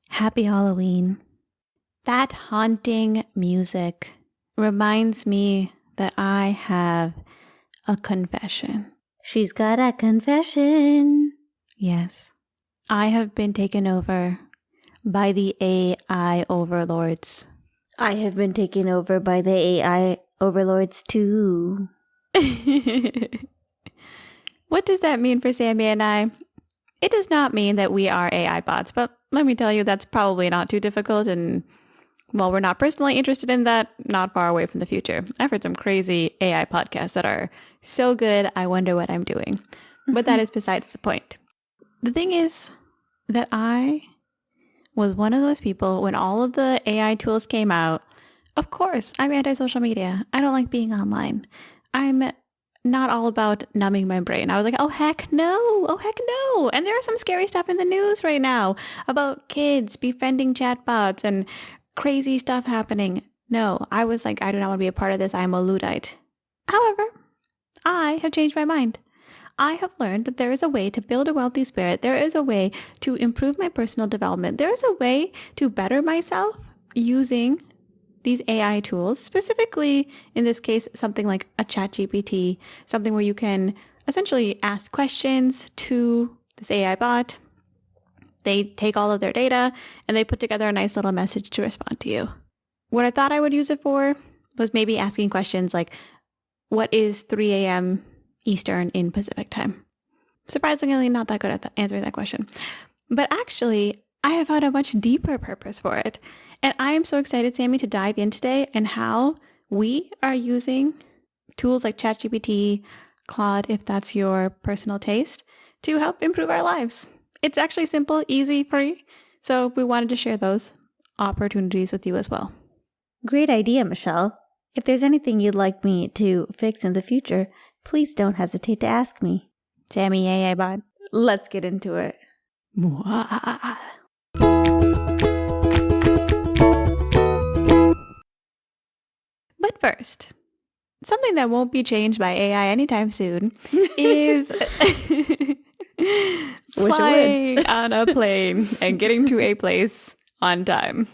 Happy Halloween. That haunting music reminds me that I have a confession. She's got a confession. Yes. I have been taken over by the AI overlords. I have been taken over by the AI overlords too. What does that mean for Sammie and I? It does not mean that we are AI bots, but let me tell you, that's probably not too difficult. And while we're not personally interested in that, not far away from the future. I've heard some crazy AI podcasts that are so good, I wonder what I'm doing. But that is besides the point. The thing is that I was one of those people when all of the AI tools came out. Of course, I'm anti-social media. I don't like being online. I'm not all about numbing my brain. I was like, oh heck no. And there is some scary stuff in the news right now about kids befriending chatbots and crazy stuff happening. No, I was like, I do not want to be a part of this. I'm a Luddite. However, I have changed my mind. I have learned that there is a way to build a wealthy spirit. There is a way to improve my personal development. There is a way to better myself using these AI tools, specifically in this case, something like a ChatGPT, something where you can essentially ask questions to this AI bot. They take all of their data and they put together a nice little message to respond to you. What I thought I would use it for was maybe asking questions like, what is 3 a.m. Eastern in Pacific time? Surprisingly, not that good at answering that question. But actually, I have had a much deeper purpose for it. And I am so excited, Sammie, to dive in today and how we are using tools like ChatGPT, Claude, if that's your personal taste, to help improve our lives. It's actually simple, easy, free. So we wanted to share those opportunities with you as well. Great idea, Michelle. If there's anything you'd like me to fix in the future, please don't hesitate to ask me. Sammie, AI bot. Let's get into it. But first, something that won't be changed by AI anytime soon is flying on a plane and getting to a place on time.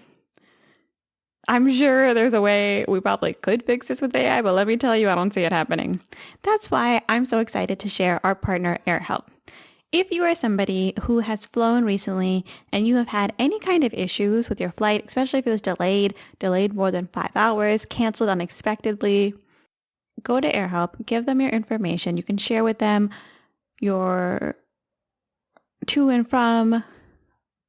I'm sure there's a way we probably could fix this with AI, but let me tell you, I don't see it happening. That's why I'm so excited to share our partner, AirHelp. If you are somebody who has flown recently and you have had any kind of issues with your flight, especially if it was delayed more than 5 hours, canceled unexpectedly, go to AirHelp, give them your information. You can share with them your to and from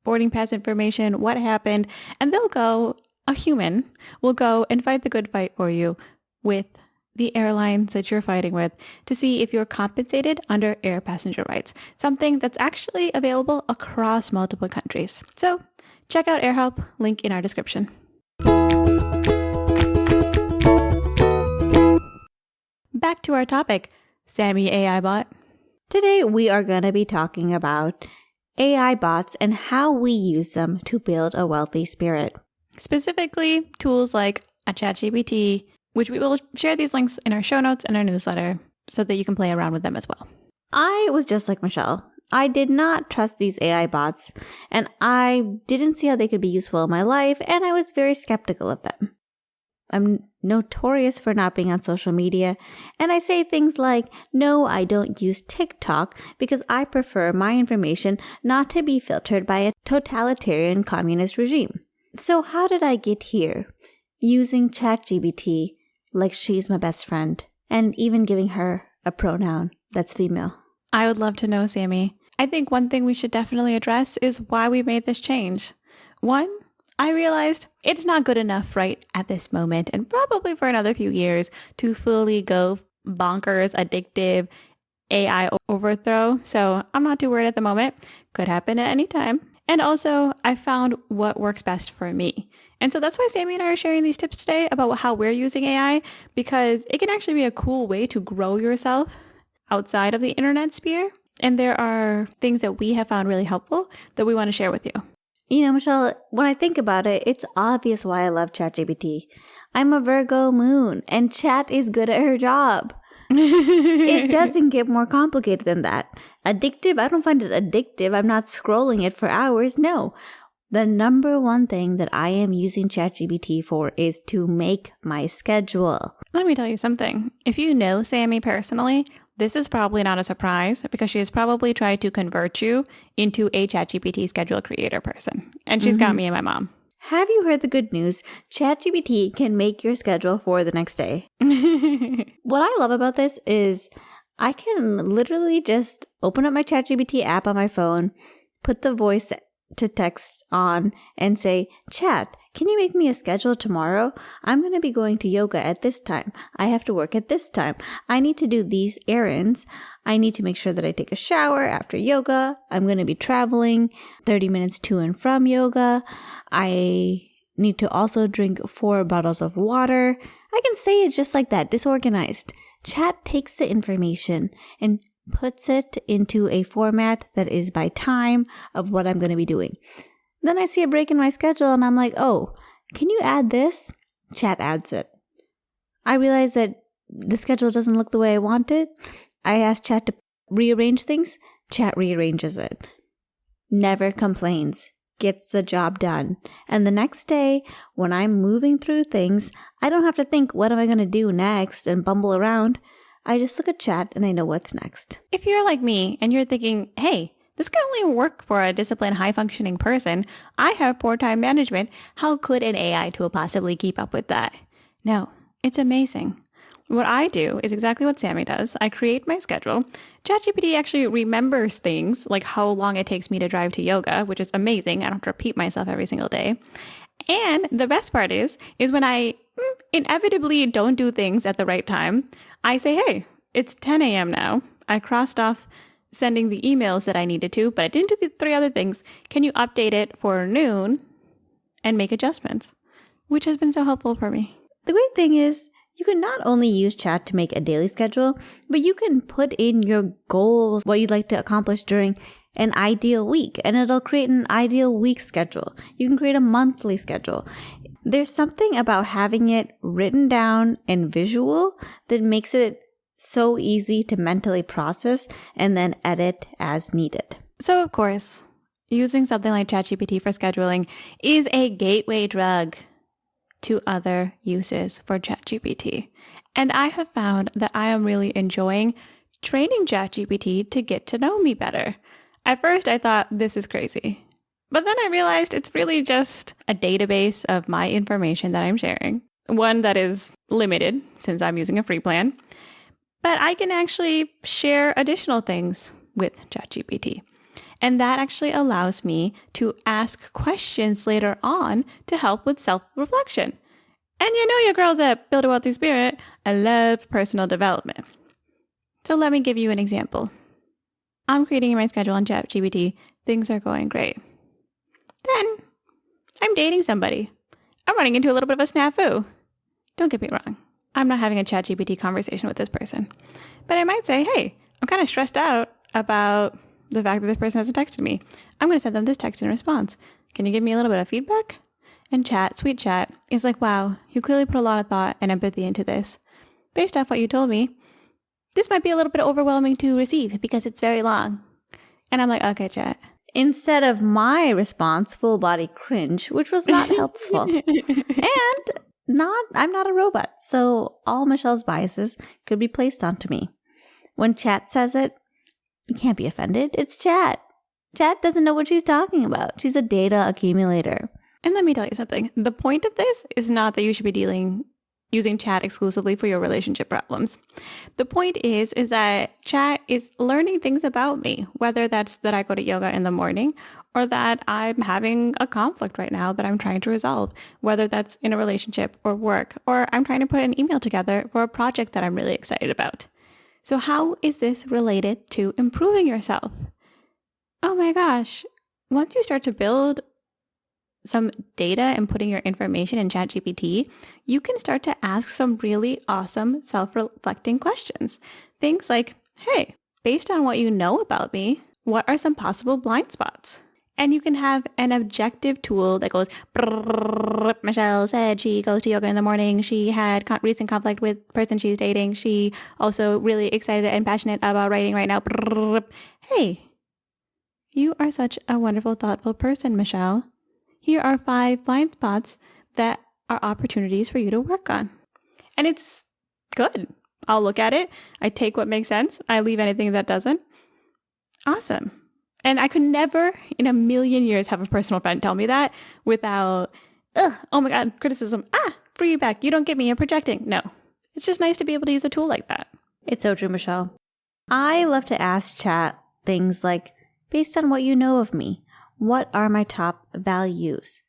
boarding pass information, what happened, and a human will go and fight the good fight for you with the airlines that you're fighting with to see if you're compensated under air passenger rights, something that's actually available across multiple countries. So check out AirHelp, link in our description. Back to our topic, Sammie AI bot. Today we are going to be talking about AI bots and how we use them to build a wealthy spirit. Specifically, tools like a ChatGPT, which we will share these links in our show notes and our newsletter so that you can play around with them as well. I was just like Michelle. I did not trust these AI bots, and I didn't see how they could be useful in my life, and I was very skeptical of them. I'm notorious for not being on social media, and I say things like, no, I don't use TikTok because I prefer my information not to be filtered by a totalitarian communist regime. So how did I get here? Using ChatGPT like she's my best friend, and even giving her a pronoun that's female. I would love to know, Sammie. I think one thing we should definitely address is why we made this change. One, I realized it's not good enough right at this moment, and probably for another few years, to fully go bonkers, addictive AI overthrow. So I'm not too worried at the moment. Could happen at any time. And also, I found what works best for me. And so that's why Sammie and I are sharing these tips today about how we're using AI, because it can actually be a cool way to grow yourself outside of the internet sphere. And there are things that we have found really helpful that we want to share with you. You know, Michelle, when I think about it, it's obvious why I love ChatGPT. I'm a Virgo moon, and Chat is good at her job. It doesn't get more complicated than that. Addictive? I don't find it addictive. I'm not scrolling it for hours. No. The number one thing that I am using ChatGPT for is to make my schedule. Let me tell you something. If you know Sammie personally, this is probably not a surprise because she has probably tried to convert you into a ChatGPT schedule creator person. And she's got me and my mom. Have you heard the good news? ChatGPT can make your schedule for the next day. What I love about this is I can literally just open up my ChatGPT app on my phone, put the voice to text on, and say, Chat, can you make me a schedule tomorrow? I'm going to be going to yoga at this time. I have to work at this time. I need to do these errands. I need to make sure that I take a shower after yoga. I'm going to be traveling 30 minutes to and from yoga. I need to also drink 4 bottles of water. I can say it just like that, disorganized. Chat takes the information and puts it into a format that is by time of what I'm going to be doing. Then I see a break in my schedule and I'm like, oh, can you add this? Chat adds it. I realize that the schedule doesn't look the way I want it. I ask Chat to rearrange things. Chat rearranges it. Never complains. Gets the job done. And the next day, when I'm moving through things, I don't have to think, what am I going to do next and bumble around. I just look at Chat and I know what's next. If you're like me and you're thinking, hey, this can only work for a disciplined, high-functioning person. I have poor time management. How could an AI tool possibly keep up with that? No, it's amazing. What I do is exactly what Sammie does. I create my schedule. ChatGPT actually remembers things like how long it takes me to drive to yoga, which is amazing. I don't have to repeat myself every single day. And the best part is when I inevitably don't do things at the right time, I say, hey, it's 10 a.m. now. I crossed off sending the emails that I needed to, but I didn't do the 3 other things. Can you update it for noon and make adjustments? Which has been so helpful for me. The great thing is, you can not only use Chat to make a daily schedule, but you can put in your goals, what you'd like to accomplish during an ideal week, and it'll create an ideal week schedule. You can create a monthly schedule. There's something about having it written down and visual that makes it so easy to mentally process and then edit as needed. So, of course, using something like ChatGPT for scheduling is a gateway drug to other uses for ChatGPT. And I have found that I am really enjoying training ChatGPT to get to know me better. At first, I thought, this is crazy. But then I realized it's really just a database of my information that I'm sharing. One that is limited since I'm using a free plan. But I can actually share additional things with ChatGPT. And that actually allows me to ask questions later on to help with self-reflection. And you know your girls at Build a Wealthy Spirit, I love personal development. So let me give you an example. I'm creating my schedule on ChatGPT. Things are going great. Then I'm dating somebody. I'm running into a little bit of a snafu. Don't get me wrong. I'm not having a ChatGPT conversation with this person. But I might say, hey, I'm kind of stressed out about the fact that this person hasn't texted me. I'm going to send them this text in response. Can you give me a little bit of feedback? And Chat, sweet Chat, is like, wow, you clearly put a lot of thought and empathy into this. Based off what you told me, this might be a little bit overwhelming to receive because it's very long. And I'm like, okay, Chat. Instead of my response, full body cringe, which was not helpful. And I'm not a robot, so all Michelle's biases could be placed onto me. When Chat says it, you can't be offended. It's Chat. Chat doesn't know what she's talking about. She's a data accumulator. And let me tell you something. The point of this is not that you should be using Chat exclusively for your relationship problems. The point is that Chat is learning things about me, whether that's that I go to yoga in the morning or that I'm having a conflict right now that I'm trying to resolve, whether that's in a relationship or work, or I'm trying to put an email together for a project that I'm really excited about. So how is this related to improving yourself? Oh my gosh. Once you start to build some data and putting your information in ChatGPT, you can start to ask some really awesome self-reflecting questions. Things like, hey, based on what you know about me, what are some possible blind spots? And you can have an objective tool that goes, Michelle said she goes to yoga in the morning. She had recent conflict with person she's dating. She also really excited and passionate about writing right now. Hey, you are such a wonderful, thoughtful person, Michelle. Here are 5 blind spots that are opportunities for you to work on. And it's good. I'll look at it. I take what makes sense. I leave anything that doesn't. Awesome. And I could never in a million years have a personal friend tell me that without, oh my God, criticism. Feedback. You don't get me. I'm projecting. No. It's just nice to be able to use a tool like that. It's so true, Michelle. I love to ask chat things like, based on what you know of me, what are my top values?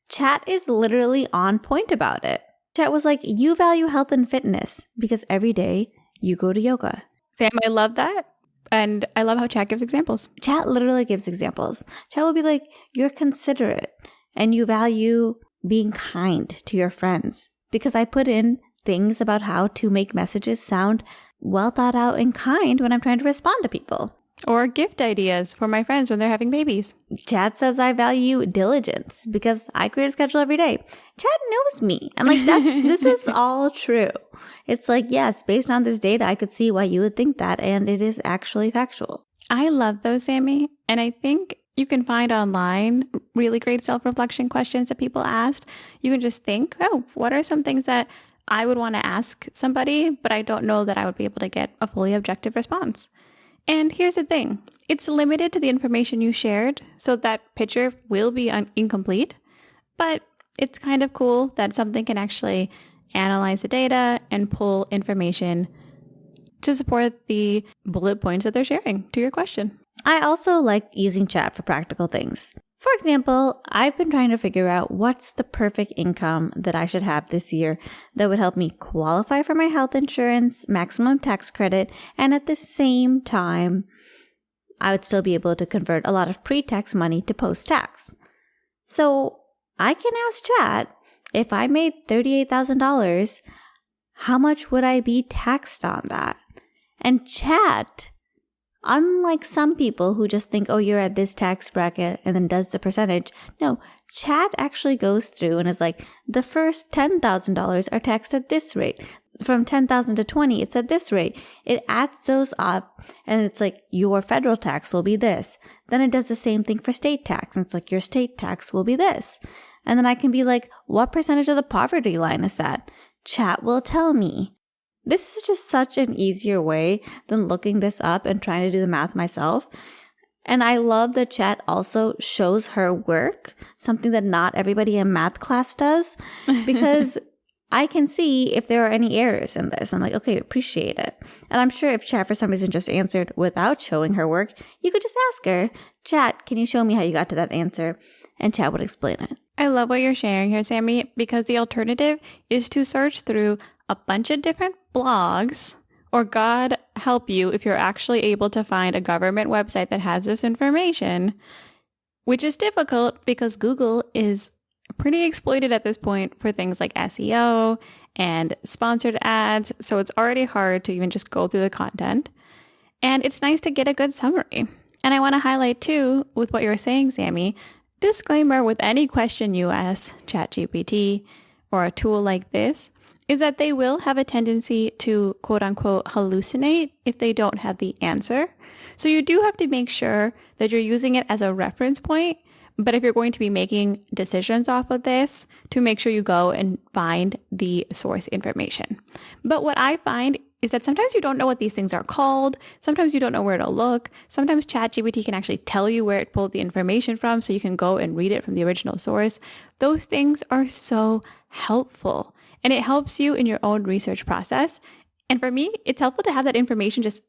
Chat is literally on point about it. Chat was like, you value health and fitness because every day you go to yoga. Sam, I love that. And I love how chat gives examples. Chat literally gives examples. Chat will be like, you're considerate and you value being kind to your friends. Because I put in things about how to make messages sound well thought out and kind when I'm trying to respond to people. Or gift ideas for my friends when they're having babies. Chat says I value diligence because I create a schedule every day. Chat knows me. And like, this is all true. It's like, yes, based on this data, I could see why you would think that. And it is actually factual. I love those, Sammie. And I think you can find online really great self-reflection questions that people asked. You can just think, what are some things that I would want to ask somebody, but I don't know that I would be able to get a fully objective response. And here's the thing. It's limited to the information you shared, so that picture will be incomplete, but it's kind of cool that something can actually analyze the data and pull information to support the bullet points that they're sharing to your question. I also like using chat for practical things. For example, I've been trying to figure out what's the perfect income that I should have this year that would help me qualify for my health insurance, maximum tax credit, and at the same time, I would still be able to convert a lot of pre-tax money to post-tax. So I can ask chat, if I made $38,000, how much would I be taxed on that? And chat, unlike some people who just think, oh, you're at this tax bracket and then does the percentage. No, chat actually goes through and is like, the first $10,000 are taxed at this rate. From 10,000 to 20, it's at this rate. It adds those up and it's like, your federal tax will be this. Then it does the same thing for state tax. And it's like, your state tax will be this. And then I can be like, what percentage of the poverty line is that? Chat will tell me. This is just such an easier way than looking this up and trying to do the math myself. And I love that chat also shows her work, something that not everybody in math class does, because I can see if there are any errors in this. I'm like, okay, appreciate it. And I'm sure if chat for some reason just answered without showing her work, you could just ask her, chat, can you show me how you got to that answer? And chat would explain it. I love what you're sharing here, Sammie, because the alternative is to search through a bunch of different blogs, or God help you if you're actually able to find a government website that has this information, which is difficult because Google is pretty exploited at this point for things like SEO and sponsored ads. So it's already hard to even just go through the content. And it's nice to get a good summary. And I want to highlight too, with what you're saying, Sammie, disclaimer with any question you ask ChatGPT or a tool like this, is that they will have a tendency to quote unquote hallucinate if they don't have the answer. So you do have to make sure that you're using it as a reference point. But if you're going to be making decisions off of this, to make sure you go and find the source information. But what I find is that sometimes you don't know what these things are called. Sometimes you don't know where to look. Sometimes ChatGPT can actually tell you where it pulled the information from so you can go and read it from the original source. Those things are so helpful. And it helps you in your own research process. And for me, it's helpful to have that information just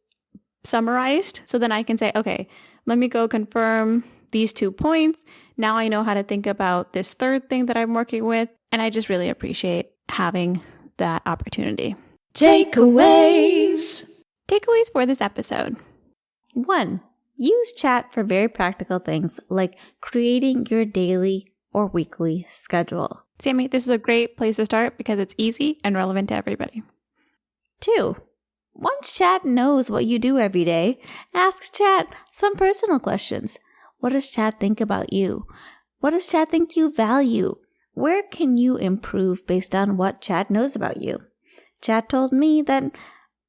summarized. So then I can say, okay, let me go confirm these 2 points. Now I know how to think about this third thing that I'm working with. And I just really appreciate having that opportunity. Takeaways. Takeaways for this episode. 1. Use chat for very practical things like creating your daily or weekly schedule. Sammie, this is a great place to start because it's easy and relevant to everybody. 2. Once chat knows what you do every day, ask chat some personal questions. What does Chat think about you? What does Chat think you value? Where can you improve based on what Chat knows about you? Chat told me that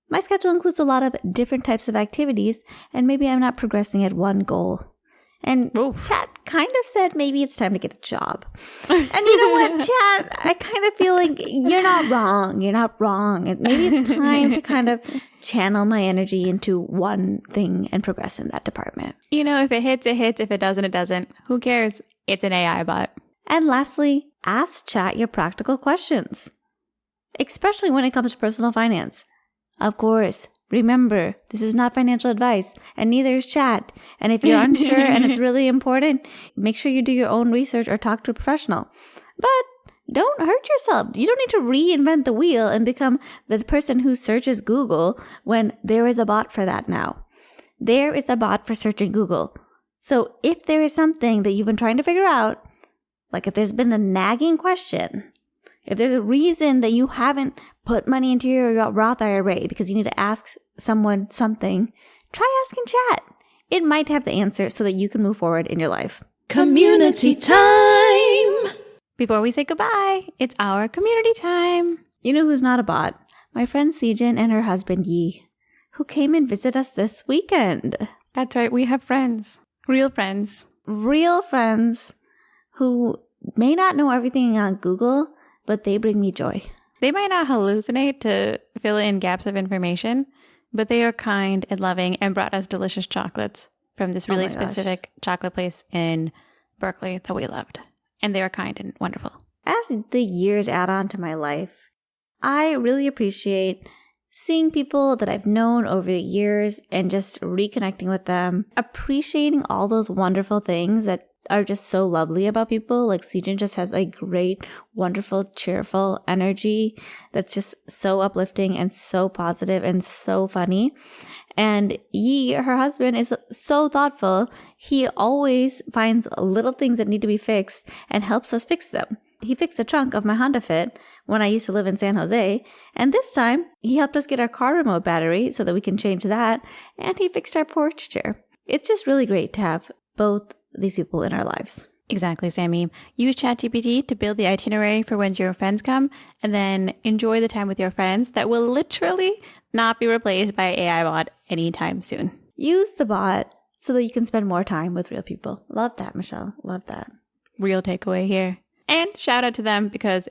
my schedule includes a lot of different types of activities, and maybe I'm not progressing at one goal. And Chat kind of said maybe it's time to get a job. And you know what, Chat? I kind of feel like you're not wrong. You're not wrong. And maybe it's time to kind of channel my energy into one thing and progress in that department. You know, if it hits, it hits. If it doesn't, it doesn't. Who cares? It's an AI bot. And lastly, ask Chat your practical questions, especially when it comes to personal finance. Of course, remember, this is not financial advice, and neither is Chat. And if you're unsure and it's really important, make sure you do your own research or talk to a professional. But don't hurt yourself. You don't need to reinvent the wheel and become the person who searches Google when there is a bot for that now. There is a bot for searching Google. So if there is something that you've been trying to figure out, like if there's been a nagging question, if there's a reason that you haven't put money into your Roth IRA because you need to ask someone something, try asking Chat. It might have the answer so that you can move forward in your life. Community time! Before we say goodbye, it's our community time. You know who's not a bot? My friend Sejin and her husband Yi, who came and visit us this weekend. That's right, we have friends. Real friends. Real friends who may not know everything on Google, but they bring me joy. They might not hallucinate to fill in gaps of information, but they are kind and loving and brought us delicious chocolates from this really specific chocolate place in Berkeley that we loved. And they are kind and wonderful. As the years add on to my life, I really appreciate seeing people that I've known over the years and just reconnecting with them, appreciating all those wonderful things that are just so lovely about people. Like Sejin just has a great, wonderful, cheerful energy that's just so uplifting and so positive and so funny. And Yi, her husband, is so thoughtful. He always finds little things that need to be fixed and helps us fix them. He fixed the trunk of my Honda Fit when I used to live in San Jose. And this time, he helped us get our car remote battery so that we can change that. And he fixed our porch chair. It's just really great to have both these people in our lives. Exactly, Sammie. Use ChatGPT to build the itinerary for when your friends come, and then enjoy the time with your friends that will literally not be replaced by AI bot anytime soon. Use the bot so that you can spend more time with real people. Love that, Michelle. Love that. Real takeaway here. And shout out to them because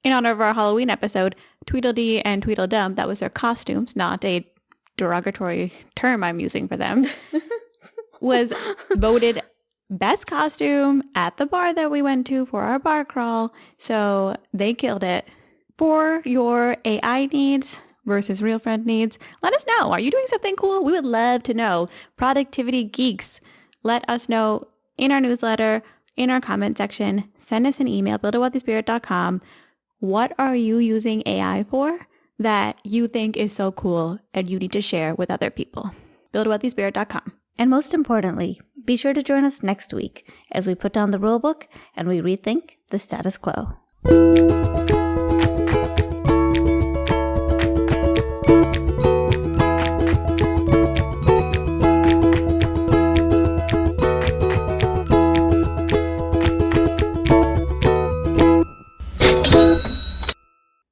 in honor of our Halloween episode, Tweedledee and Tweedledum, that was their costumes, not a derogatory term I'm using for them, was voted best costume at the bar that we went to for our bar crawl. So they killed it. For your AI needs versus real friend needs, let us know. Are you doing something cool? We would love to know. Productivity geeks, let us know in our newsletter, in our comment section. Send us an email, buildawwealthyspirit.com. What are you using AI for that you think is so cool and you need to share with other people? buildawwealthyspirit.com. And most importantly, be sure to join us next week as we put down the rulebook and we rethink the status quo.